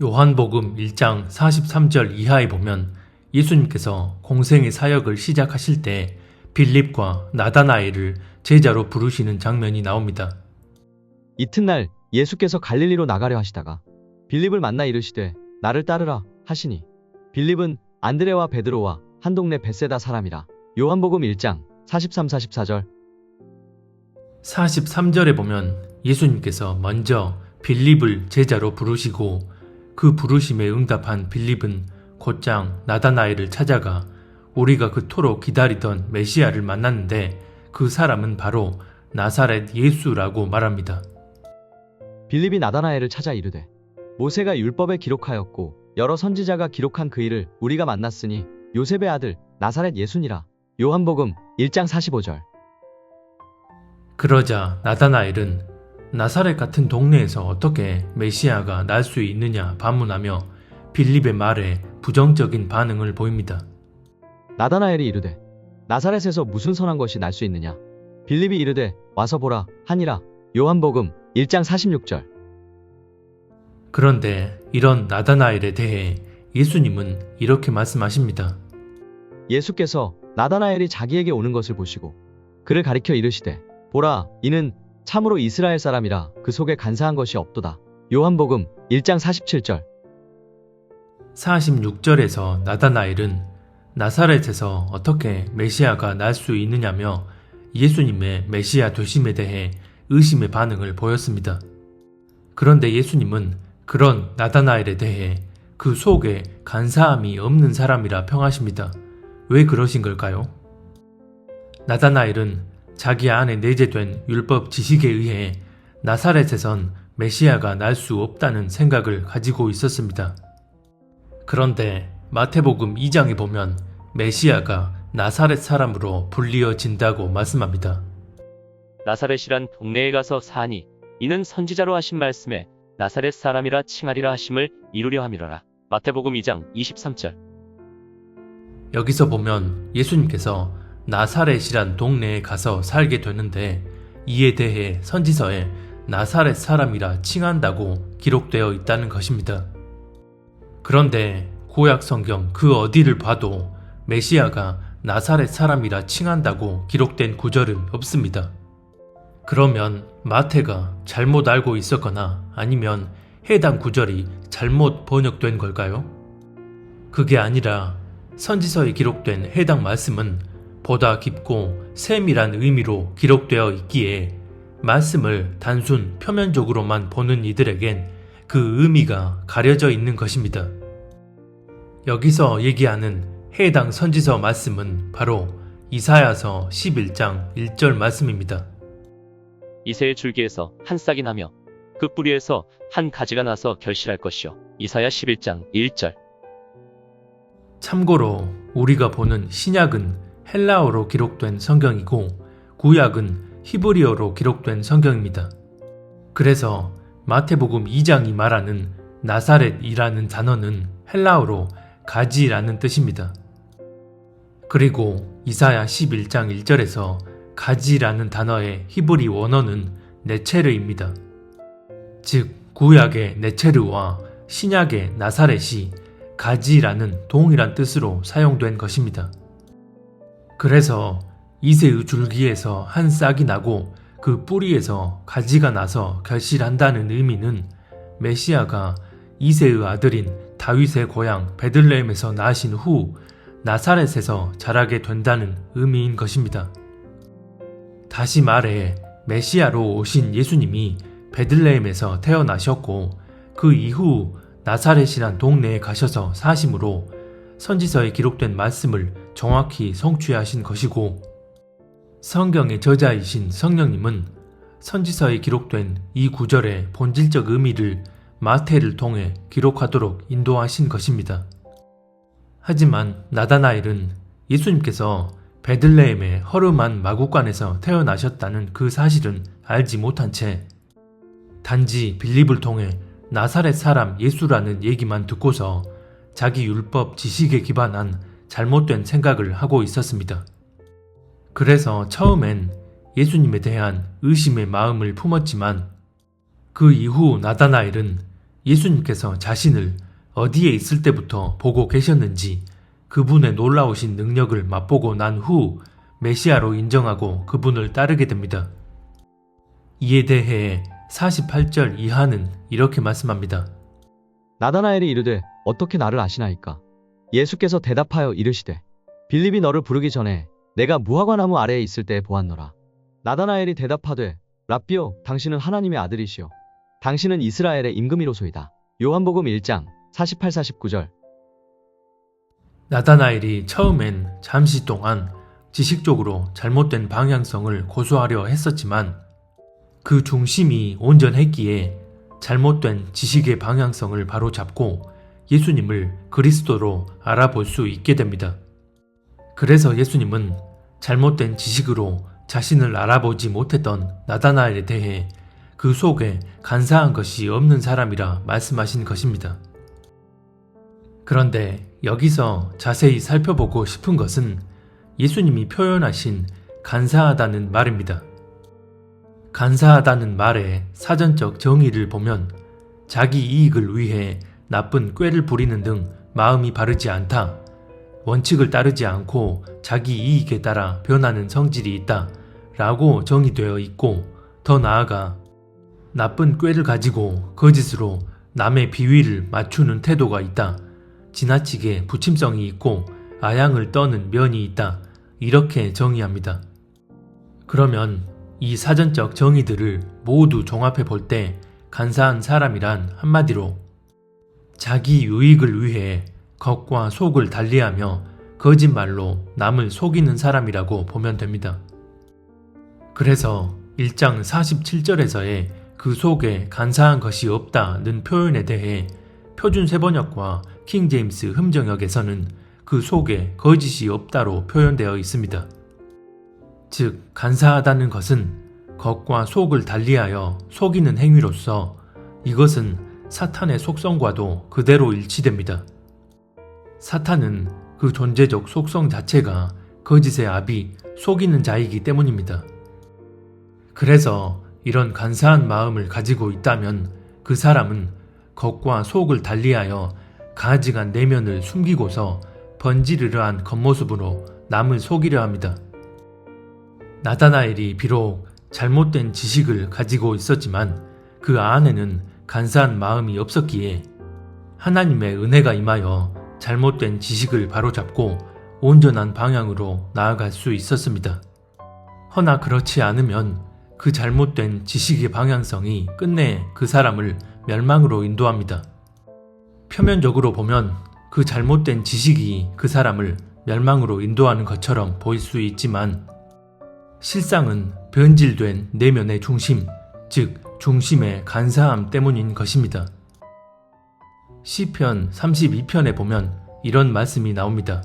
요한복음 1장 43절 이하에 보면 예수님께서 공생의 사역을 시작하실 때 빌립과 나다나엘을 제자로 부르시는 장면이 나옵니다. 이튿날 예수께서 갈릴리로 나가려 하시다가 빌립을 만나 이르시되 나를 따르라 하시니 빌립은 안드레와 베드로와 한 동네 벳세다 사람이라. 요한복음 1장 43-44절. 43절에 보면 예수님께서 먼저 빌립을 제자로 부르시고 그 부르심에 응답한 빌립은 곧장 나다나엘을 찾아가 우리가 그토록 기다리던 메시아를 만났는데 그 사람은 바로 나사렛 예수라고 말합니다. 빌립이 나다나엘을 찾아 이르되 모세가 율법에 기록하였고 여러 선지자가 기록한 그 일을 우리가 만났으니 요셉의 아들 나사렛 예수니라. 요한복음 1장 45절. 그러자 나다나엘은 나사렛 같은 동네에서 어떻게 메시아가 날 수 있느냐 반문하며 빌립의 말에 부정적인 반응을 보입니다. 나다나엘이 이르되 나사렛에서 무슨 선한 것이 날 수 있느냐. 빌립이 이르되 와서 보라 하니라. 요한복음 1장 46절. 그런데 이런 나다나엘에 대해 예수님은 이렇게 말씀하십니다. 예수께서 나다나엘이 자기에게 오는 것을 보시고 그를 가리켜 이르시되 보라 이는 참으로 이스라엘 사람이라 그 속에 간사한 것이 없도다. 요한복음 1장 47절. 46절에서 나다나엘은 나사렛에서 어떻게 메시아가 날 수 있느냐며 예수님의 메시아 되심에 대해 의심의 반응을 보였습니다. 그런데 예수님은 그런 나다나엘에 대해 그 속에 간사함이 없는 사람이라 평하십니다. 왜 그러신 걸까요? 나다나엘은 자기 안에 내재된 율법 지식에 의해 나사렛에선 메시아가 날 수 없다는 생각을 가지고 있었습니다. 그런데 마태복음 2장에 보면 메시아가 나사렛 사람으로 불리어진다고 말씀합니다. 나사렛이란 동네에 가서 사니 이는 선지자로 하신 말씀에 나사렛 사람이라 칭하리라 하심을 이루려 함이로라. 마태복음 2장 23절. 여기서 보면 예수님께서 나사렛이란 동네에 가서 살게 되는데 이에 대해 선지서에 나사렛 사람이라 칭한다고 기록되어 있다는 것입니다. 그런데 구약 성경 그 어디를 봐도 메시아가 나사렛 사람이라 칭한다고 기록된 구절은 없습니다. 그러면 마태가 잘못 알고 있었거나 아니면 해당 구절이 잘못 번역된 걸까요? 그게 아니라 선지서에 기록된 해당 말씀은 보다 깊고 세밀한 의미로 기록되어 있기에 말씀을 단순 표면적으로만 보는 이들에겐 그 의미가 가려져 있는 것입니다. 여기서 얘기하는 해당 선지서 말씀은 바로 이사야서 11장 1절 말씀입니다. 이새의 줄기에서 한 싹이 나며 그 뿌리에서 한 가지가 나서 결실할 것이요. 이사야 11장 1절. 참고로 우리가 보는 신약은 헬라어로 기록된 성경이고 구약은 히브리어로 기록된 성경입니다. 그래서 마태복음 2장이 말하는 나사렛이라는 단어는 헬라어로 가지라는 뜻입니다. 그리고 이사야 11장 1절에서 가지라는 단어의 히브리 원어는 네체르입니다. 즉 구약의 네체르와 신약의 나사렛이 가지라는 동일한 뜻으로 사용된 것입니다. 그래서 이새의 줄기에서 한 싹이 나고 그 뿌리에서 가지가 나서 결실한다는 의미는 메시아가 이새의 아들인 다윗의 고향 베들레헴에서 나신 후 나사렛에서 자라게 된다는 의미인 것입니다. 다시 말해 메시아로 오신 예수님이 베들레헴에서 태어나셨고 그 이후 나사렛이란 동네에 가셔서 사심으로 선지서에 기록된 말씀을 정확히 성취하신 것이고 성경의 저자이신 성령님은 선지서에 기록된 이 구절의 본질적 의미를 마태를 통해 기록하도록 인도하신 것입니다. 하지만 나다나엘은 예수님께서 베들레헴의 허름한 마구간에서 태어나셨다는 그 사실은 알지 못한 채 단지 빌립을 통해 나사렛 사람 예수라는 얘기만 듣고서 자기 율법 지식에 기반한 잘못된 생각을 하고 있었습니다. 그래서 처음엔 예수님에 대한 의심의 마음을 품었지만 그 이후 나다나엘은 예수님께서 자신을 어디에 있을 때부터 보고 계셨는지 그분의 놀라우신 능력을 맛보고 난 후 메시아로 인정하고 그분을 따르게 됩니다. 이에 대해 48절 이하는 이렇게 말씀합니다. 나다나엘이 이르되 어떻게 나를 아시나이까? 예수께서 대답하여 이르시되 빌립이 너를 부르기 전에 내가 무화과나무 아래에 있을 때에 보았노라. 나다나엘이 대답하되 랍비요 당신은 하나님의 아들이시요 당신은 이스라엘의 임금이로소이다. 요한복음 1장 48-49절. 나다나엘이 처음엔 잠시 동안 지식적으로 잘못된 방향성을 고수하려 했었지만 그 중심이 온전했기에 잘못된 지식의 방향성을 바로잡고 예수님을 그리스도로 알아볼 수 있게 됩니다. 그래서 예수님은 잘못된 지식으로 자신을 알아보지 못했던 나다나엘에 대해 그 속에 간사한 것이 없는 사람이라 말씀하신 것입니다. 그런데 여기서 자세히 살펴보고 싶은 것은 예수님이 표현하신 간사하다는 말입니다. 간사하다는 말의 사전적 정의를 보면 자기 이익을 위해 나쁜 꾀를 부리는 등 마음이 바르지 않다, 원칙을 따르지 않고 자기 이익에 따라 변하는 성질이 있다 라고 정의되어 있고, 더 나아가 나쁜 꾀를 가지고 거짓으로 남의 비위를 맞추는 태도가 있다, 지나치게 부침성이 있고 아양을 떠는 면이 있다, 이렇게 정의합니다. 그러면 이 사전적 정의들을 모두 종합해 볼 때 간사한 사람이란 한마디로 자기 유익을 위해 겉과 속을 달리하며 거짓말로 남을 속이는 사람이라고 보면 됩니다. 그래서 1장 47절에서의 그 속에 간사한 것이 없다는 표현에 대해 표준 세번역과 킹제임스 흠정역에서는 그 속에 거짓이 없다로 표현되어 있습니다. 즉, 간사하다는 것은 겉과 속을 달리하여 속이는 행위로서 이것은 사탄의 속성과도 그대로 일치됩니다. 사탄은 그 존재적 속성 자체가 거짓의 압이 속이는 자이기 때문입니다. 그래서 이런 간사한 마음을 가지고 있다면 그 사람은 겉과 속을 달리하여 가증한 내면을 숨기고서 번지르르한 겉모습으로 남을 속이려 합니다. 나다나엘이 비록 잘못된 지식을 가지고 있었지만 그 안에는 간사한 마음이 없었기에 하나님의 은혜가 임하여 잘못된 지식을 바로잡고 온전한 방향으로 나아갈 수 있었습니다. 허나 그렇지 않으면 그 잘못된 지식의 방향성이 끝내 그 사람을 멸망으로 인도합니다. 표면적으로 보면 그 잘못된 지식이 그 사람을 멸망으로 인도하는 것처럼 보일 수 있지만 실상은 변질된 내면의 중심, 즉 중심의 간사함 때문인 것입니다. 시편 32편에 보면 이런 말씀이 나옵니다.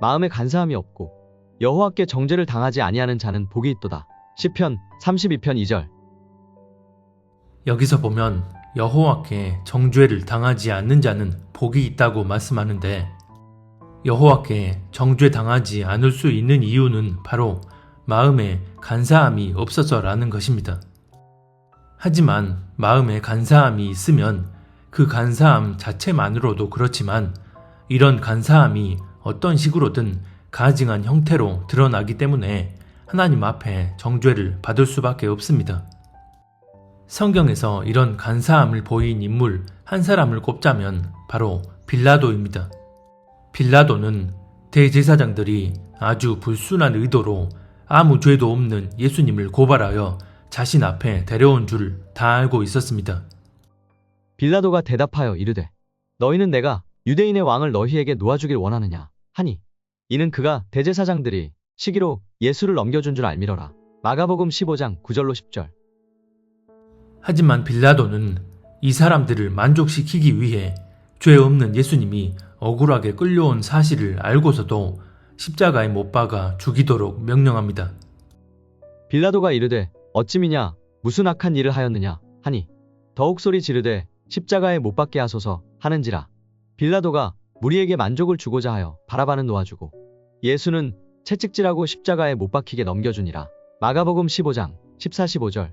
마음에 간사함이 없고 여호와께 정죄를 당하지 아니하는 자는 복이 있도다. 시편 32편 2절. 여기서 보면 여호와께 정죄를 당하지 않는 자는 복이 있다고 말씀하는데, 여호와께 정죄 당하지 않을 수 있는 이유는 바로 마음에 간사함이 없어서라는 것입니다. 하지만 마음에 간사함이 있으면 그 간사함 자체만으로도 그렇지만 이런 간사함이 어떤 식으로든 가증한 형태로 드러나기 때문에 하나님 앞에 정죄를 받을 수밖에 없습니다. 성경에서 이런 간사함을 보인 인물 한 사람을 꼽자면 바로 빌라도입니다. 빌라도는 대제사장들이 아주 불순한 의도로 아무 죄도 없는 예수님을 고발하여 자신 앞에 데려온 줄 다 알고 있었습니다. 빌라도가 대답하여 이르되 너희는 내가 유대인의 왕을 너희에게 놓아주길 원하느냐 하니, 이는 그가 대제사장들이 시기로 예수를 넘겨준 줄 알미러라. 마가복음 15장 9절로 10절. 하지만 빌라도는 이 사람들을 만족시키기 위해 죄 없는 예수님이 억울하게 끌려온 사실을 알고서도 십자가에 못 박아 죽이도록 명령합니다. 빌라도가 이르되 어찌미냐 무슨 악한 일을 하였느냐 하니, 더욱 소리 지르되 십자가에 못 박게 하소서 하는지라. 빌라도가 무리에게 만족을 주고자 하여 바라바는 놓아주고 예수는 채찍질하고 십자가에 못 박히게 넘겨주니라. 마가복음 15장 14-15절.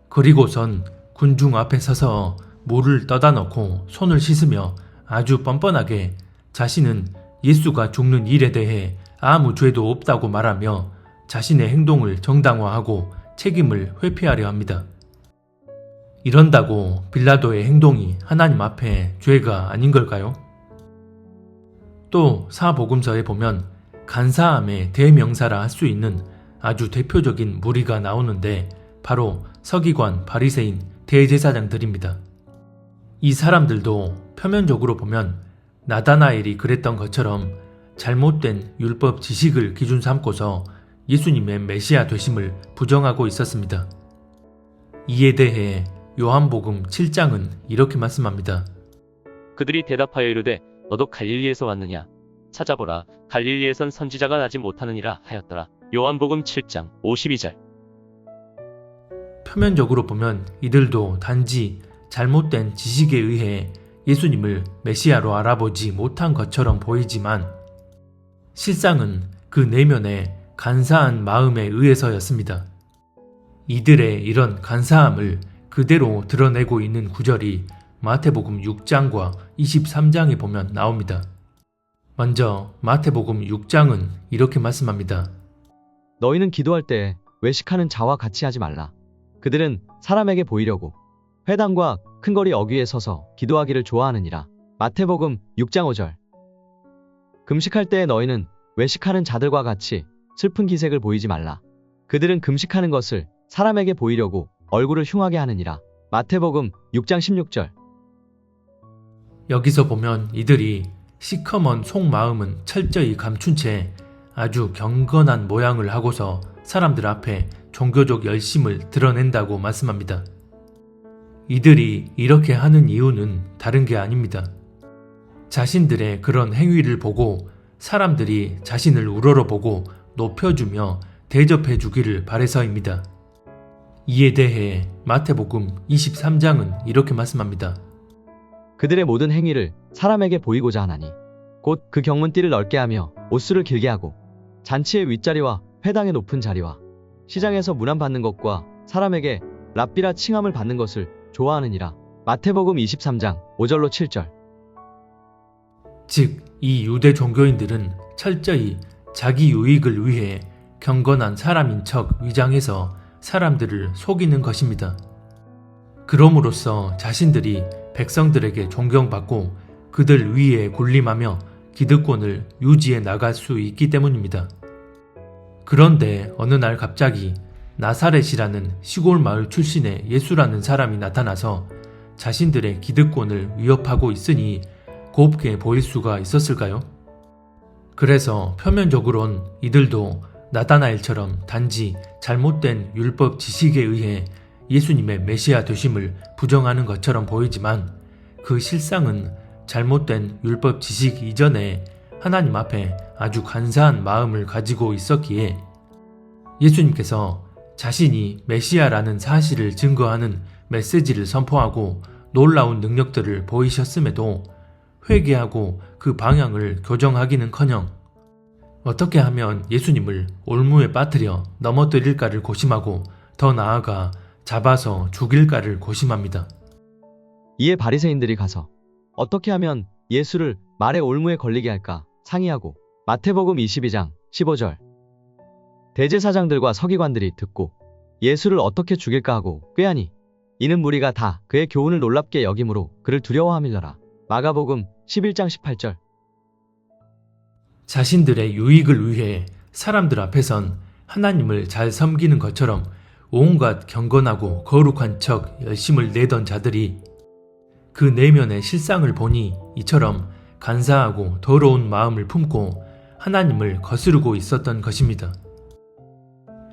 그리고선 군중 앞에 서서 물을 떠다 넣고 손을 씻으며 아주 뻔뻔하게 자신은 예수가 죽는 일에 대해 아무 죄도 없다고 말하며 자신의 행동을 정당화하고 책임을 회피하려 합니다. 이런다고 빌라도의 행동이 하나님 앞에 죄가 아닌 걸까요? 또 사복음서에 보면 간사함의 대명사라 할 수 있는 아주 대표적인 무리가 나오는데 바로 서기관, 바리새인, 대제사장들입니다. 이 사람들도 표면적으로 보면 나다나엘이 그랬던 것처럼 잘못된 율법 지식을 기준 삼고서 예수님의 메시아 되심을 부정하고 있었습니다. 이에 대해 요한복음 7장은 이렇게 말씀합니다. 그들이 대답하여 이르되 너도 갈릴리에서 왔느냐? 찾아보라. 갈릴리에선 선지자가 나지 못하느니라 하였더라. 요한복음 7장 52절. 표면적으로 보면 이들도 단지 잘못된 지식에 의해 예수님을 메시아로 알아보지 못한 것처럼 보이지만 실상은 그 내면의 간사한 마음에 의해서였습니다. 이들의 이런 간사함을 그대로 드러내고 있는 구절이 마태복음 6장과 23장에 보면 나옵니다. 먼저 마태복음 6장은 이렇게 말씀합니다. 너희는 기도할 때 외식하는 자와 같이 하지 말라. 그들은 사람에게 보이려고 회당과 큰 거리 어귀에 서서 기도하기를 좋아하느니라. 마태복음 6장 5절. 금식할 때에 너희는 외식하는 자들과 같이 슬픈 기색을 보이지 말라. 그들은 금식하는 것을 사람에게 보이려고 얼굴을 흉하게 하느니라. 마태복음 6장 16절. 여기서 보면 이들이 시커먼 속마음은 철저히 감춘 채 아주 경건한 모양을 하고서 사람들 앞에 종교적 열심을 드러낸다고 말씀합니다. 이들이 이렇게 하는 이유는 다른 게 아닙니다. 자신들의 그런 행위를 보고 사람들이 자신을 우러러보고 높여주며 대접해 주기를 바래서입니다. 이에 대해 마태복음 23장은 이렇게 말씀합니다. 그들의 모든 행위를 사람에게 보이고자 하나니 곧 그 경문띠를 넓게 하며 옷수를 길게 하고 잔치의 윗자리와 회당의 높은 자리와 시장에서 문안 받는 것과 사람에게 랍비라 칭함을 받는 것을 좋아하느니라. 마태복음 23장 5절로 7절. 즉, 이 유대 종교인들은 철저히 자기 유익을 위해 경건한 사람인 척 위장해서 사람들을 속이는 것입니다. 그럼으로써 자신들이 백성들에게 존경받고 그들 위에 군림하며 기득권을 유지해 나갈 수 있기 때문입니다. 그런데 어느 날 갑자기 나사렛이라는 시골 마을 출신의 예수라는 사람이 나타나서 자신들의 기득권을 위협하고 있으니 곱게 보일 수가 있었을까요? 그래서 표면적으론 이들도 나다나엘처럼 단지 잘못된 율법 지식에 의해 예수님의 메시아 되심을 부정하는 것처럼 보이지만 그 실상은 잘못된 율법 지식 이전에 하나님 앞에 아주 간사한 마음을 가지고 있었기에 예수님께서 자신이 메시아라는 사실을 증거하는 메시지를 선포하고 놀라운 능력들을 보이셨음에도 회개하고 그 방향을 교정하기는커녕 어떻게 하면 예수님을 올무에 빠뜨려 넘어뜨릴까를 고심하고 더 나아가 잡아서 죽일까를 고심합니다. 이에 바리새인들이 가서 어떻게 하면 예수를 말의 올무에 걸리게 할까 상의하고 마태복음 22장 15절. 대제사장들과 서기관들이 듣고 예수를 어떻게 죽일까 하고 꾀하니 이는 무리가 다 그의 교훈을 놀랍게 여김으로 그를 두려워함이더라. 마가복음 11장 18절. 자신들의 유익을 위해 사람들 앞에선 하나님을 잘 섬기는 것처럼 온갖 경건하고 거룩한 척 열심을 내던 자들이 그 내면의 실상을 보니 이처럼 간사하고 더러운 마음을 품고 하나님을 거스르고 있었던 것입니다.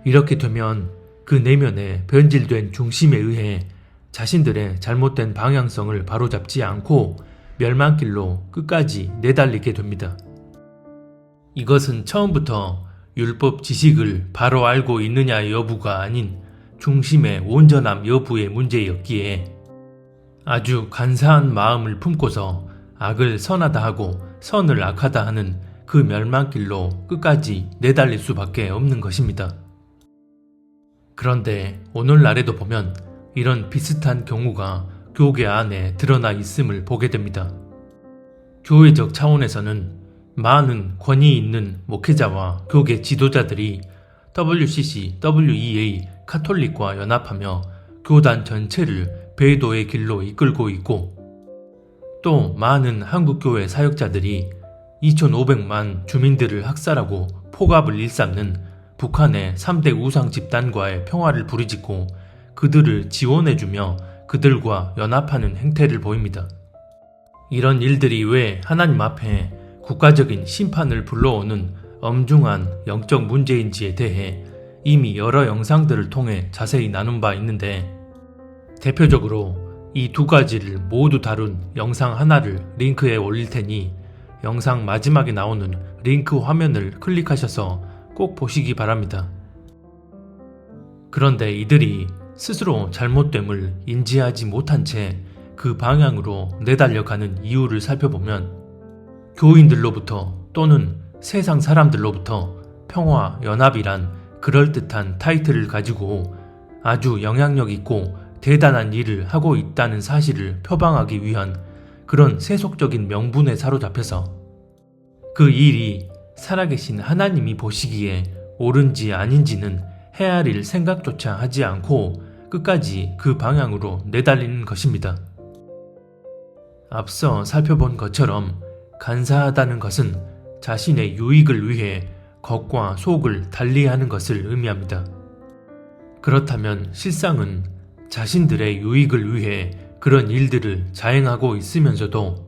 이렇게 되면 그 내면의 변질된 중심에 의해 자신들의 잘못된 방향성을 바로잡지 않고 멸망길로 끝까지 내달리게 됩니다. 이것은 처음부터 율법 지식을 바로 알고 있느냐 여부가 아닌 중심의 온전함 여부의 문제였기에 아주 간사한 마음을 품고서 악을 선하다 하고 선을 악하다 하는 그 멸망길로 끝까지 내달릴 수밖에 없는 것입니다. 그런데 오늘날에도 보면 이런 비슷한 경우가 교계 안에 드러나 있음을 보게 됩니다. 교회적 차원에서는 많은 권위 있는 목회자와 교계 지도자들이 WCC, WEA, 카톨릭과 연합하며 교단 전체를 배도의 길로 이끌고 있고, 또 많은 한국교회 사역자들이 2,500만 주민들을 학살하고 폭압을 일삼는 북한의 3대 우상 집단과의 평화를 부르짖고 그들을 지원해주며 그들과 연합하는 행태를 보입니다. 이런 일들이 왜 하나님 앞에 국가적인 심판을 불러오는 엄중한 영적 문제인지에 대해 이미 여러 영상들을 통해 자세히 나눈 바 있는데, 대표적으로 이 두 가지를 모두 다룬 영상 하나를 링크에 올릴 테니 영상 마지막에 나오는 링크 화면을 클릭하셔서 꼭 보시기 바랍니다. 그런데 이들이 스스로 잘못됨을 인지하지 못한 채 그 방향으로 내달려가는 이유를 살펴보면, 교인들로부터 또는 세상 사람들로부터 평화, 연합이란 그럴듯한 타이틀을 가지고 아주 영향력 있고 대단한 일을 하고 있다는 사실을 표방하기 위한 그런 세속적인 명분에 사로잡혀서 그 일이 살아계신 하나님이 보시기에 옳은지 아닌지는 헤아릴 생각조차 하지 않고 끝까지 그 방향으로 내달리는 것입니다. 앞서 살펴본 것처럼 간사하다는 것은 자신의 유익을 위해 겉과 속을 달리하는 것을 의미합니다. 그렇다면 실상은 자신들의 유익을 위해 그런 일들을 자행하고 있으면서도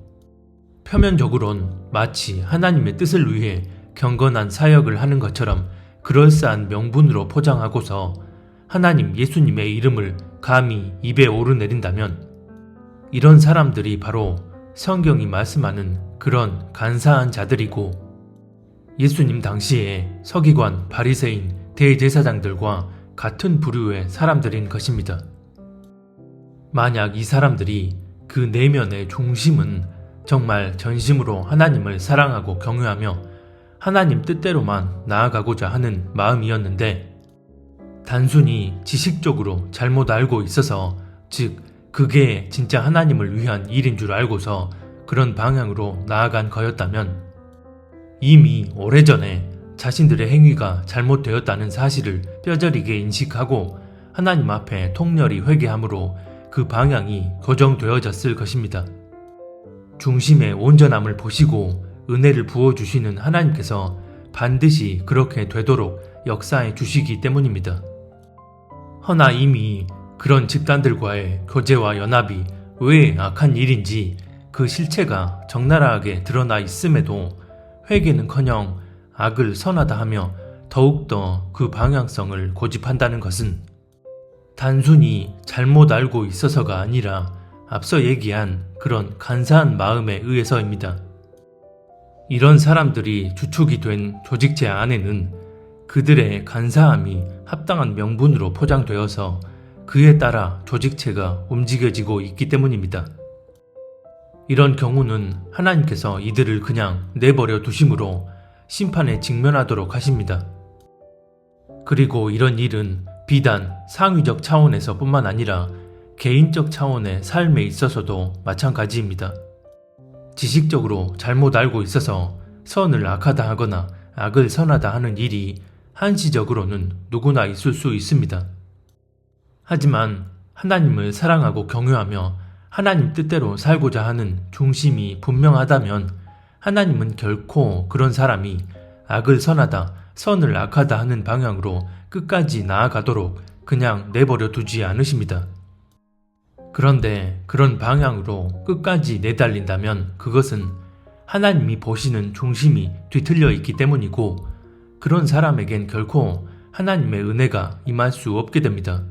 표면적으론 마치 하나님의 뜻을 위해 경건한 사역을 하는 것처럼 그럴싸한 명분으로 포장하고서 하나님 예수님의 이름을 감히 입에 오르내린다면, 이런 사람들이 바로 성경이 말씀하는 그런 간사한 자들이고, 예수님 당시에 서기관, 바리새인, 대제사장들과 같은 부류의 사람들인 것입니다. 만약 이 사람들이 그 내면의 중심은 정말 전심으로 하나님을 사랑하고 경외하며 하나님 뜻대로만 나아가고자 하는 마음이었는데, 단순히 지식적으로 잘못 알고 있어서, 즉 그게 진짜 하나님을 위한 일인 줄 알고서 그런 방향으로 나아간 거였다면, 이미 오래전에 자신들의 행위가 잘못되었다는 사실을 뼈저리게 인식하고 하나님 앞에 통렬히 회개함으로 그 방향이 고정되어졌을 것입니다. 중심의 온전함을 보시고 은혜를 부어주시는 하나님께서 반드시 그렇게 되도록 역사해 주시기 때문입니다. 허나 이미 그런 집단들과의 교제와 연합이 왜 악한 일인지 그 실체가 적나라하게 드러나 있음에도 회개는커녕 악을 선하다 하며 더욱더 그 방향성을 고집한다는 것은 단순히 잘못 알고 있어서가 아니라 앞서 얘기한 그런 간사한 마음에 의해서입니다. 이런 사람들이 주축이 된 조직체 안에는 그들의 간사함이 합당한 명분으로 포장되어서 그에 따라 조직체가 움직여지고 있기 때문입니다. 이런 경우는 하나님께서 이들을 그냥 내버려 두심으로 심판에 직면하도록 하십니다. 그리고 이런 일은 비단 상위적 차원에서 뿐만 아니라 개인적 차원의 삶에 있어서도 마찬가지입니다. 지식적으로 잘못 알고 있어서 선을 악하다 하거나 악을 선하다 하는 일이 한시적으로는 누구나 있을 수 있습니다. 하지만 하나님을 사랑하고 경외하며 하나님 뜻대로 살고자 하는 중심이 분명하다면 하나님은 결코 그런 사람이 악을 선하다, 선을 악하다 하는 방향으로 끝까지 나아가도록 그냥 내버려 두지 않으십니다. 그런데 그런 방향으로 끝까지 내달린다면 그것은 하나님이 보시는 중심이 뒤틀려 있기 때문이고, 그런 사람에겐 결코 하나님의 은혜가 임할 수 없게 됩니다.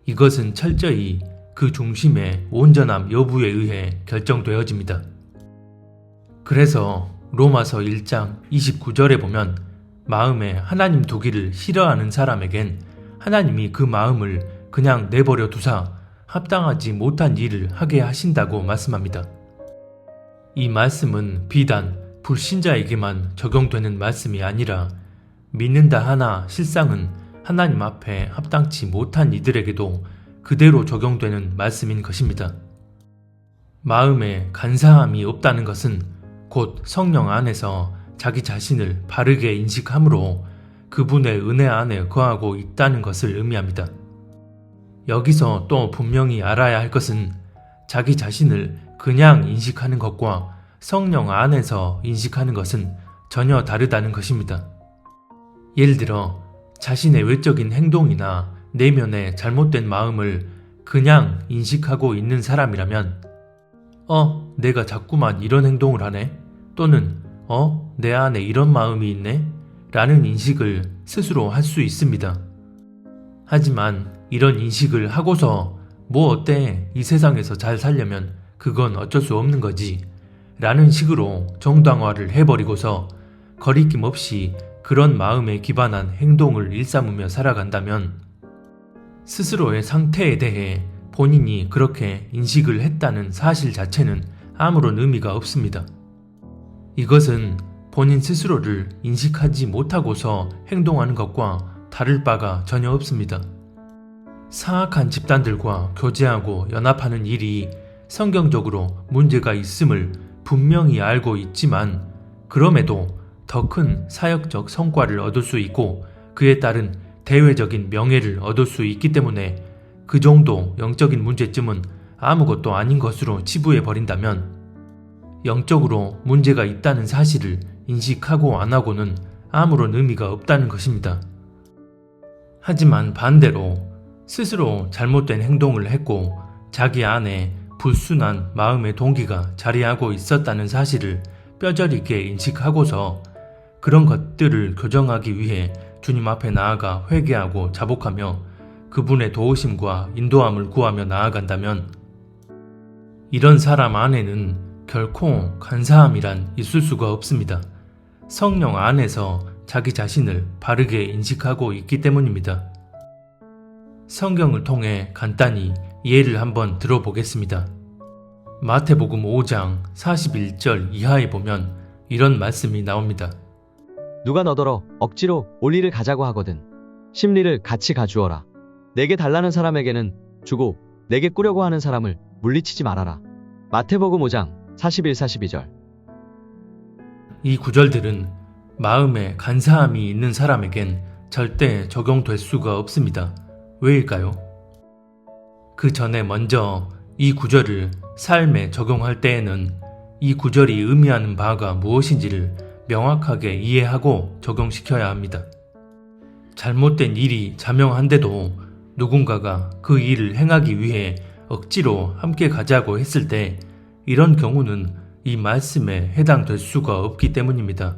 이것은 철저히 그 중심의 온전함 여부에 의해 결정되어집니다. 그래서 로마서 1장 29절에 보면 마음에 하나님 두기를 싫어하는 사람에겐 하나님이 그 마음을 그냥 내버려 두사 합당하지 못한 일을 하게 하신다고 말씀합니다. 이 말씀은 비단 불신자에게만 적용되는 말씀이 아니라 믿는다 하나 실상은 하나님 앞에 합당치 못한 이들에게도 그대로 적용되는 말씀인 것입니다. 마음에 간사함이 없다는 것은 곧 성령 안에서 자기 자신을 바르게 인식함으로 그분의 은혜 안에 거하고 있다는 것을 의미합니다. 여기서 또 분명히 알아야 할 것은 자기 자신을 그냥 인식하는 것과 성령 안에서 인식하는 것은 전혀 다르다는 것입니다. 예를 들어 자신의 외적인 행동이나 내면의 잘못된 마음을 그냥 인식하고 있는 사람이라면 내가 자꾸만 이런 행동을 하네? 또는 내 안에 이런 마음이 있네? 라는 인식을 스스로 할 수 있습니다. 하지만 이런 인식을 하고서 뭐 어때? 이 세상에서 잘 살려면 그건 어쩔 수 없는 거지 라는 식으로 정당화를 해버리고서 거리낌 없이 그런 마음에 기반한 행동을 일삼으며 살아간다면 스스로의 상태에 대해 본인이 그렇게 인식을 했다는 사실 자체는 아무런 의미가 없습니다. 이것은 본인 스스로를 인식하지 못하고서 행동하는 것과 다를 바가 전혀 없습니다. 사악한 집단들과 교제하고 연합하는 일이 성경적으로 문제가 있음을 분명히 알고 있지만 그럼에도 더 큰 사역적 성과를 얻을 수 있고 그에 따른 대외적인 명예를 얻을 수 있기 때문에 그 정도 영적인 문제점은 아무것도 아닌 것으로 치부해 버린다면 영적으로 문제가 있다는 사실을 인식하고 안 하고는 아무런 의미가 없다는 것입니다. 하지만 반대로 스스로 잘못된 행동을 했고 자기 안에 불순한 마음의 동기가 자리하고 있었다는 사실을 뼈저리게 인식하고서 그런 것들을 교정하기 위해 주님 앞에 나아가 회개하고 자복하며 그분의 도우심과 인도함을 구하며 나아간다면 이런 사람 안에는 결코 간사함이란 있을 수가 없습니다. 성령 안에서 자기 자신을 바르게 인식하고 있기 때문입니다. 성경을 통해 간단히 예를 한번 들어보겠습니다. 마태복음 5장 41절 이하에 보면 이런 말씀이 나옵니다. 누가 너더러 억지로 올리를 가자고 하거든 심리를 같이 가주어라. 내게 달라는 사람에게는 주고 내게 꾸려고 하는 사람을 물리치지 말아라. 마태복음 5장 41, 42절. 이 구절들은 마음에 간사함이 있는 사람에겐 절대 적용될 수가 없습니다. 왜일까요? 그 전에 먼저 이 구절을 삶에 적용할 때에는 이 구절이 의미하는 바가 무엇인지를 명확하게 이해하고 적용시켜야 합니다. 잘못된 일이 자명한데도 누군가가 그 일을 행하기 위해 억지로 함께 가자고 했을 때 이런 경우는 이 말씀에 해당될 수가 없기 때문입니다.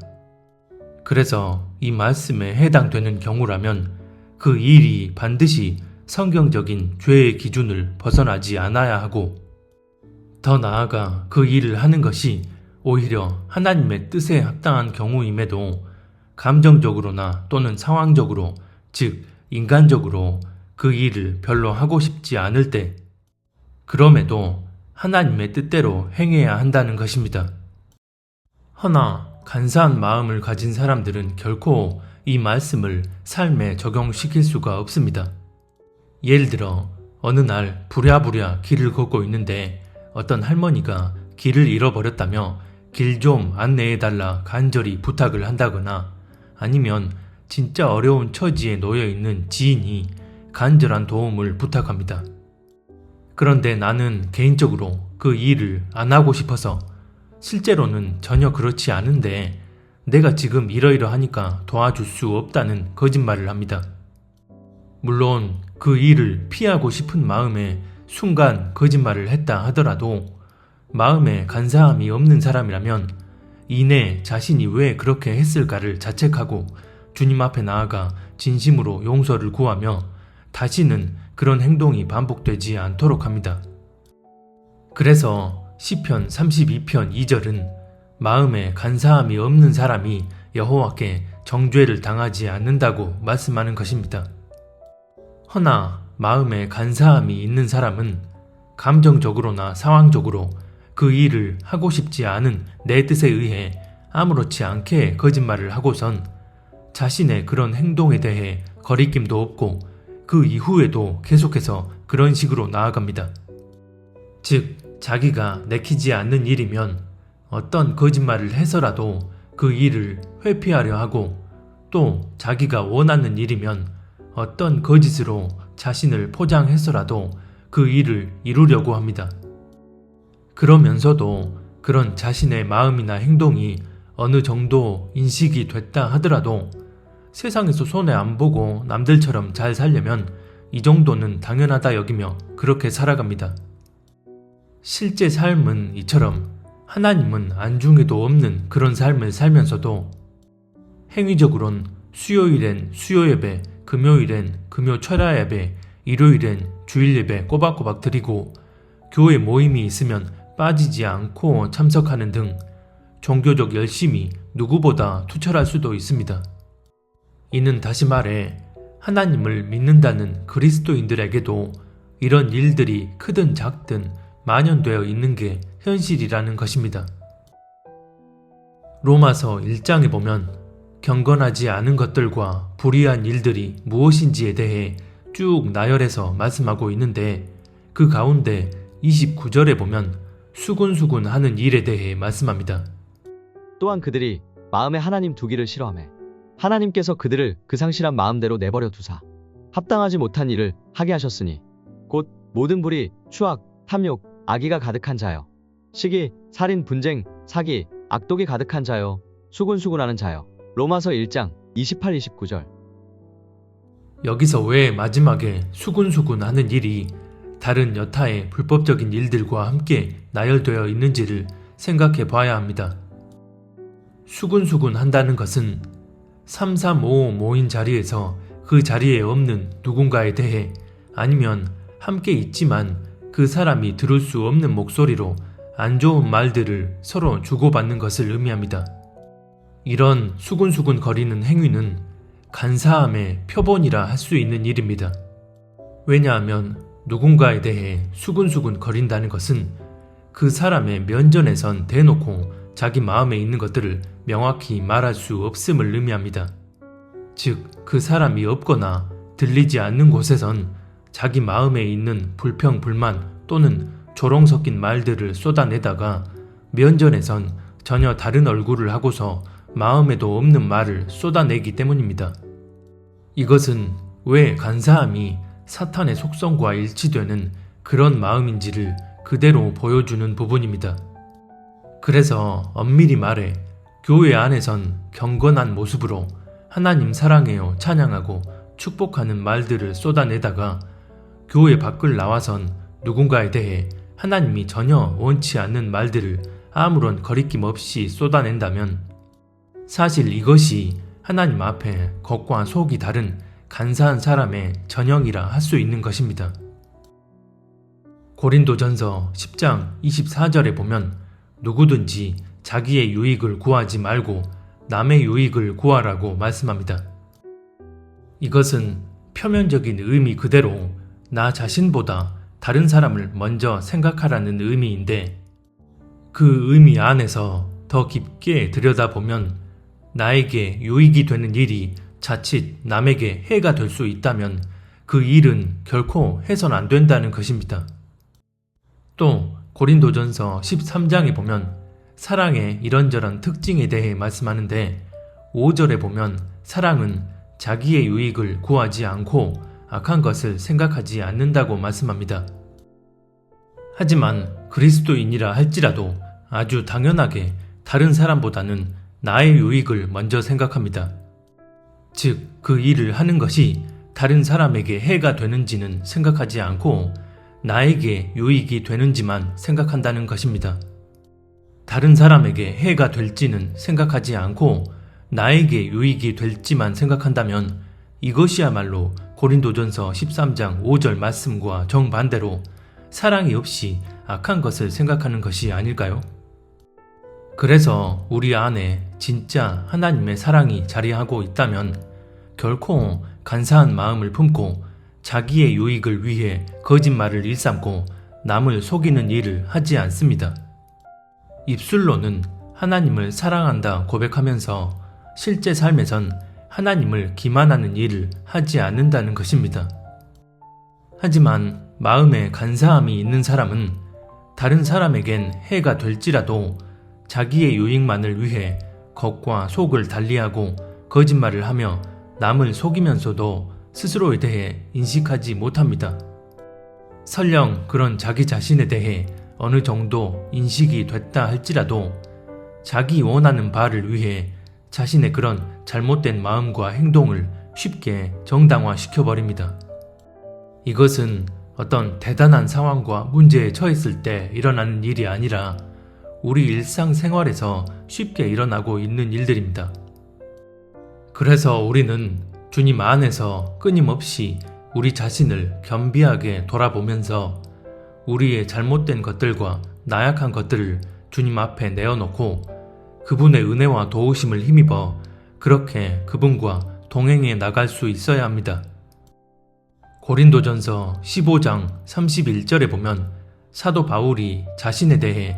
그래서 이 말씀에 해당되는 경우라면 그 일이 반드시 성경적인 죄의 기준을 벗어나지 않아야 하고 더 나아가 그 일을 하는 것이 오히려 하나님의 뜻에 합당한 경우임에도 감정적으로나 또는 상황적으로 즉 인간적으로 그 일을 별로 하고 싶지 않을 때 그럼에도 하나님의 뜻대로 행해야 한다는 것입니다. 허나 간사한 마음을 가진 사람들은 결코 이 말씀을 삶에 적용시킬 수가 없습니다. 예를 들어 어느 날 부랴부랴 길을 걷고 있는데 어떤 할머니가 길을 잃어버렸다며 길 좀 안내해달라 간절히 부탁을 한다거나 아니면 진짜 어려운 처지에 놓여 있는 지인이 간절한 도움을 부탁합니다. 그런데 나는 개인적으로 그 일을 안 하고 싶어서 실제로는 전혀 그렇지 않은데 내가 지금 이러이러하니까 도와줄 수 없다는 거짓말을 합니다. 물론 그 일을 피하고 싶은 마음에 순간 거짓말을 했다 하더라도 마음에 간사함이 없는 사람이라면 이내 자신이 왜 그렇게 했을까를 자책하고 주님 앞에 나아가 진심으로 용서를 구하며 다시는 그런 행동이 반복되지 않도록 합니다. 그래서 시편 32편 2절은 마음에 간사함이 없는 사람이 여호와께 정죄를 당하지 않는다고 말씀하는 것입니다. 허나 마음에 간사함이 있는 사람은 감정적으로나 상황적으로 그 일을 하고 싶지 않은 내 뜻에 의해 아무렇지 않게 거짓말을 하고선 자신의 그런 행동에 대해 거리낌도 없고 그 이후에도 계속해서 그런 식으로 나아갑니다. 즉, 자기가 내키지 않는 일이면 어떤 거짓말을 해서라도 그 일을 회피하려 하고, 또 자기가 원하는 일이면 어떤 거짓으로 자신을 포장해서라도 그 일을 이루려고 합니다. 그러면서도 그런 자신의 마음이나 행동이 어느 정도 인식이 됐다 하더라도 세상에서 손해 안 보고 남들처럼 잘 살려면 이 정도는 당연하다 여기며 그렇게 살아갑니다. 실제 삶은 이처럼 하나님은 안중에도 없는 그런 삶을 살면서도 행위적으론 수요일엔 수요예배, 금요일엔 금요 철야예배, 일요일엔 주일예배 꼬박꼬박 드리고 교회 모임이 있으면 빠지지 않고 참석하는 등 종교적 열심이 누구보다 투철할 수도 있습니다. 이는 다시 말해 하나님을 믿는다는 그리스도인들에게도 이런 일들이 크든 작든 만연되어 있는 게 현실이라는 것입니다. 로마서 1장에 보면 경건하지 않은 것들과 불의한 일들이 무엇인지에 대해 쭉 나열해서 말씀하고 있는데, 그 가운데 29절에 보면 수군수군 하는 일에 대해 말씀합니다. 또한 그들이 마음에 하나님 두기를 싫어하매 하나님께서 그들을 그 상실한 마음대로 내버려 두사 합당하지 못한 일을 하게 하셨으니 곧 모든 불의, 추악, 탐욕, 악의가 가득한 자여, 시기, 살인, 분쟁, 사기, 악독이 가득한 자여, 수군수군하는 자여. 로마서 1장 28, 29절. 여기서 왜 마지막에 수군수군 하는 일이 다른 여타의 불법적인 일들과 함께 나열되어 있는지를 생각해 봐야 합니다. 수군수군 한다는 것은 335 모인 자리에서 그 자리에 없는 누군가에 대해, 아니면 함께 있지만 그 사람이 들을 수 없는 목소리로 안 좋은 말들을 서로 주고받는 것을 의미합니다. 이런 수군수군 거리는 행위는 간사함의 표본이라 할 수 있는 일입니다. 왜냐하면 누군가에 대해 수군수군 거린다는 것은 그 사람의 면전에선 대놓고 자기 마음에 있는 것들을 명확히 말할 수 없음을 의미합니다. 즉, 그 사람이 없거나 들리지 않는 곳에선 자기 마음에 있는 불평, 불만 또는 조롱 섞인 말들을 쏟아내다가 면전에선 전혀 다른 얼굴을 하고서 마음에도 없는 말을 쏟아내기 때문입니다. 이것은 왜 간사함이 사탄의 속성과 일치되는 그런 마음인지를 그대로 보여주는 부분입니다. 그래서 엄밀히 말해 교회 안에선 경건한 모습으로 하나님 사랑해요 찬양하고 축복하는 말들을 쏟아내다가 교회 밖을 나와선 누군가에 대해 하나님이 전혀 원치 않는 말들을 아무런 거리낌 없이 쏟아낸다면 사실 이것이 하나님 앞에 겉과 속이 다른 간사한 사람의 전형이라 할 수 있는 것입니다. 고린도전서 10장 24절에 보면 누구든지 자기의 유익을 구하지 말고 남의 유익을 구하라고 말씀합니다. 이것은 표면적인 의미 그대로 나 자신보다 다른 사람을 먼저 생각하라는 의미인데, 그 의미 안에서 더 깊게 들여다보면 나에게 유익이 되는 일이 자칫 남에게 해가 될 수 있다면 그 일은 결코 해선 안 된다는 것입니다. 또 고린도전서 13장에 보면 사랑의 이런저런 특징에 대해 말씀하는데 5절에 보면 사랑은 자기의 유익을 구하지 않고 악한 것을 생각하지 않는다고 말씀합니다. 하지만 그리스도인이라 할지라도 아주 당연하게 다른 사람보다는 나의 유익을 먼저 생각합니다. 즉, 그 일을 하는 것이 다른 사람에게 해가 되는지는 생각하지 않고 나에게 유익이 되는지만 생각한다는 것입니다. 다른 사람에게 해가 될지는 생각하지 않고 나에게 유익이 될지만 생각한다면 이것이야말로 고린도전서 13장 5절 말씀과 정반대로 사랑이 없이 악한 것을 생각하는 것이 아닐까요? 그래서 우리 안에 진짜 하나님의 사랑이 자리하고 있다면 결코 간사한 마음을 품고 자기의 유익을 위해 거짓말을 일삼고 남을 속이는 일을 하지 않습니다. 입술로는 하나님을 사랑한다 고백하면서 실제 삶에선 하나님을 기만하는 일을 하지 않는다는 것입니다. 하지만 마음에 간사함이 있는 사람은 다른 사람에겐 해가 될지라도 자기의 유익만을 위해 겉과 속을 달리하고 거짓말을 하며 남을 속이면서도 스스로에 대해 인식하지 못합니다. 설령 그런 자기 자신에 대해 어느 정도 인식이 됐다 할지라도 자기 원하는 바를 위해 자신의 그런 잘못된 마음과 행동을 쉽게 정당화시켜버립니다. 이것은 어떤 대단한 상황과 문제에 처했을 때 일어나는 일이 아니라 우리 일상생활에서 쉽게 일어나고 있는 일들입니다. 그래서 우리는 주님 안에서 끊임없이 우리 자신을 겸비하게 돌아보면서 우리의 잘못된 것들과 나약한 것들을 주님 앞에 내어놓고 그분의 은혜와 도우심을 힘입어 그렇게 그분과 동행해 나갈 수 있어야 합니다. 고린도전서 15장 31절에 보면 사도 바울이 자신에 대해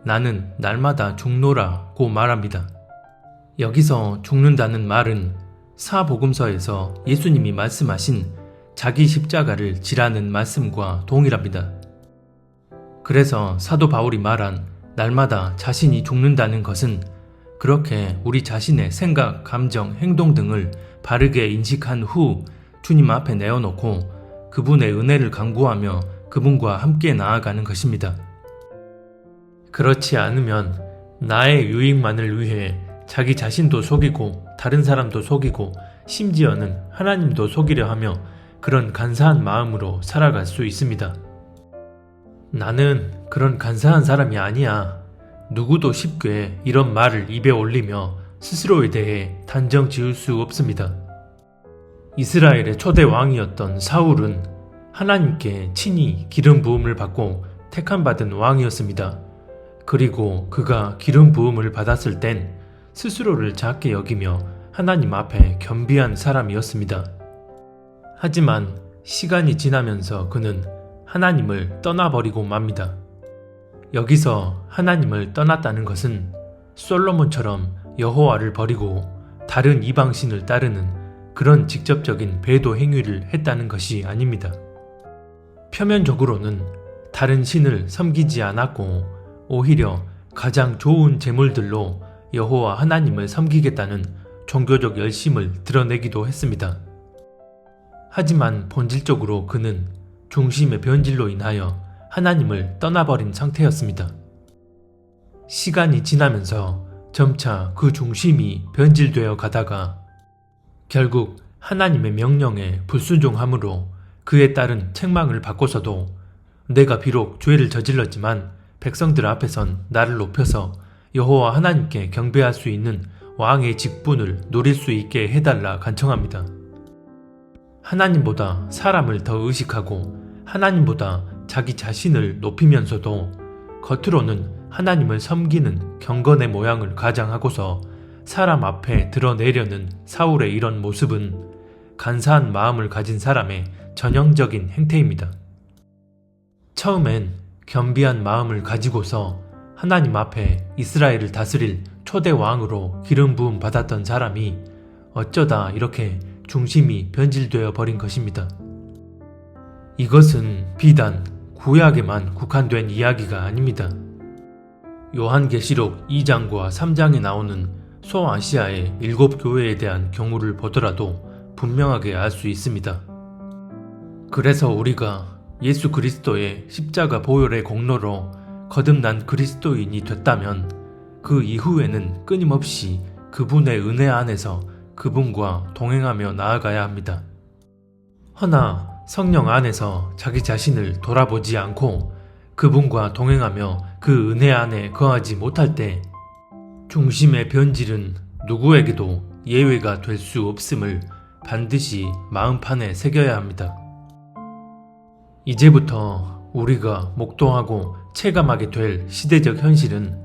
나는 날마다 죽노라고 말합니다. 여기서 죽는다는 말은 사복음서에서 예수님이 말씀하신 자기 십자가를 지라는 말씀과 동일합니다. 그래서 사도 바울이 말한 날마다 자신이 죽는다는 것은 그렇게 우리 자신의 생각, 감정, 행동 등을 바르게 인식한 후 주님 앞에 내어놓고 그분의 은혜를 간구하며 그분과 함께 나아가는 것입니다. 그렇지 않으면 나의 유익만을 위해 자기 자신도 속이고 다른 사람도 속이고 심지어는 하나님도 속이려 하며 그런 간사한 마음으로 살아갈 수 있습니다. 나는 그런 간사한 사람이 아니야. 누구도 쉽게 이런 말을 입에 올리며 스스로에 대해 단정 지을 수 없습니다. 이스라엘의 초대 왕이었던 사울은 하나님께 친히 기름 부음을 받고 택함받은 왕이었습니다. 그리고 그가 기름 부음을 받았을 땐 스스로를 작게 여기며 하나님 앞에 겸비한 사람이었습니다. 하지만 시간이 지나면서 그는 하나님을 떠나버리고 맙니다. 여기서 하나님을 떠났다는 것은 솔로몬처럼 여호와를 버리고 다른 이방신을 따르는 그런 직접적인 배도 행위를 했다는 것이 아닙니다. 표면적으로는 다른 신을 섬기지 않았고 오히려 가장 좋은 제물들로 여호와 하나님을 섬기겠다는 종교적 열심을 드러내기도 했습니다. 하지만 본질적으로 그는 중심의 변질로 인하여 하나님을 떠나버린 상태였습니다. 시간이 지나면서 점차 그 중심이 변질되어 가다가 결국 하나님의 명령에 불순종함으로 그에 따른 책망을 받고서도 내가 비록 죄를 저질렀지만 백성들 앞에선 나를 높여서 여호와 하나님께 경배할 수 있는 왕의 직분을 누릴 수 있게 해달라 간청합니다. 하나님보다 사람을 더 의식하고 하나님보다 자기 자신을 높이면서도 겉으로는 하나님을 섬기는 경건의 모양을 가장하고서 사람 앞에 드러내려는 사울의 이런 모습은 간사한 마음을 가진 사람의 전형적인 행태입니다. 처음엔 겸비한 마음을 가지고서 하나님 앞에 이스라엘을 다스릴 초대 왕으로 기름 부음 받았던 사람이 어쩌다 이렇게 중심이 변질되어 버린 것입니다. 이것은 비단 구약에만 국한된 이야기가 아닙니다. 요한계시록 2장과 3장에 나오는 소아시아의 7교회에 대한 경우를 보더라도 분명하게 알 수 있습니다. 그래서 우리가 예수 그리스도의 십자가 보혈의 공로로 거듭난 그리스도인이 됐다면 그 이후에는 끊임없이 그분의 은혜 안에서 그분과 동행하며 나아가야 합니다. 허나 성령 안에서 자기 자신을 돌아보지 않고 그분과 동행하며 그 은혜 안에 거하지 못할 때 중심의 변질은 누구에게도 예외가 될 수 없음을 반드시 마음판에 새겨야 합니다. 이제부터 우리가 목도하고 체감하게 될 시대적 현실은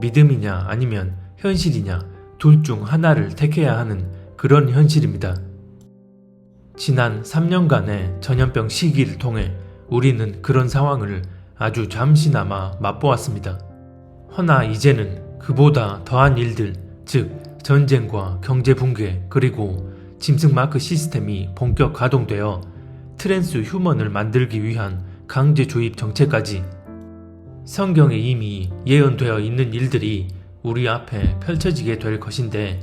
믿음이냐 아니면 현실이냐 둘 중 하나를 택해야 하는 그런 현실입니다. 지난 3년간의 전염병 시기를 통해 우리는 그런 상황을 아주 잠시나마 맛보았습니다. 허나 이제는 그보다 더한 일들, 즉 전쟁과 경제 붕괴 그리고 짐승마크 시스템이 본격 가동되어 트랜스 휴먼을 만들기 위한 강제 조입 정책까지 성경에 이미 예언되어 있는 일들이 우리 앞에 펼쳐지게 될 것인데,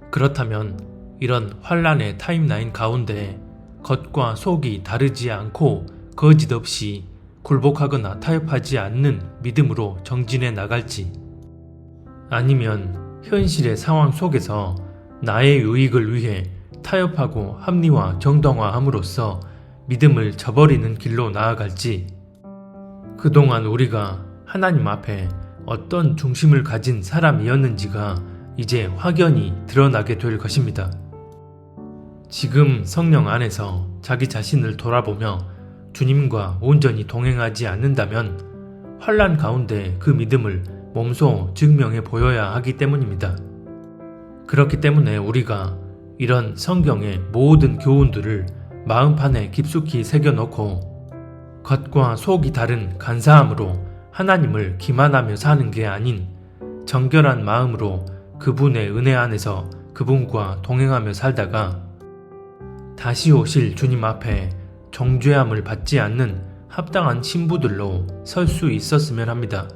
그렇다면 이런 환란의 타임라인 가운데 겉과 속이 다르지 않고 거짓 없이 굴복하거나 타협하지 않는 믿음으로 정진해 나갈지, 아니면 현실의 상황 속에서 나의 유익을 위해 타협하고 합리화 정당화함으로써 믿음을 저버리는 길로 나아갈지, 그동안 우리가 하나님 앞에 어떤 중심을 가진 사람이었는지가 이제 확연히 드러나게 될 것입니다. 지금 성령 안에서 자기 자신을 돌아보며 주님과 온전히 동행하지 않는다면 환난 가운데 그 믿음을 몸소 증명해 보여야 하기 때문입니다. 그렇기 때문에 우리가 이런 성경의 모든 교훈들을 마음판에 깊숙이 새겨놓고 겉과 속이 다른 간사함으로 하나님을 기만하며 사는 게 아닌 정결한 마음으로 그분의 은혜 안에서 그분과 동행하며 살다가 다시 오실 주님 앞에 정죄함을 받지 않는 합당한 신부들로 설 수 있었으면 합니다.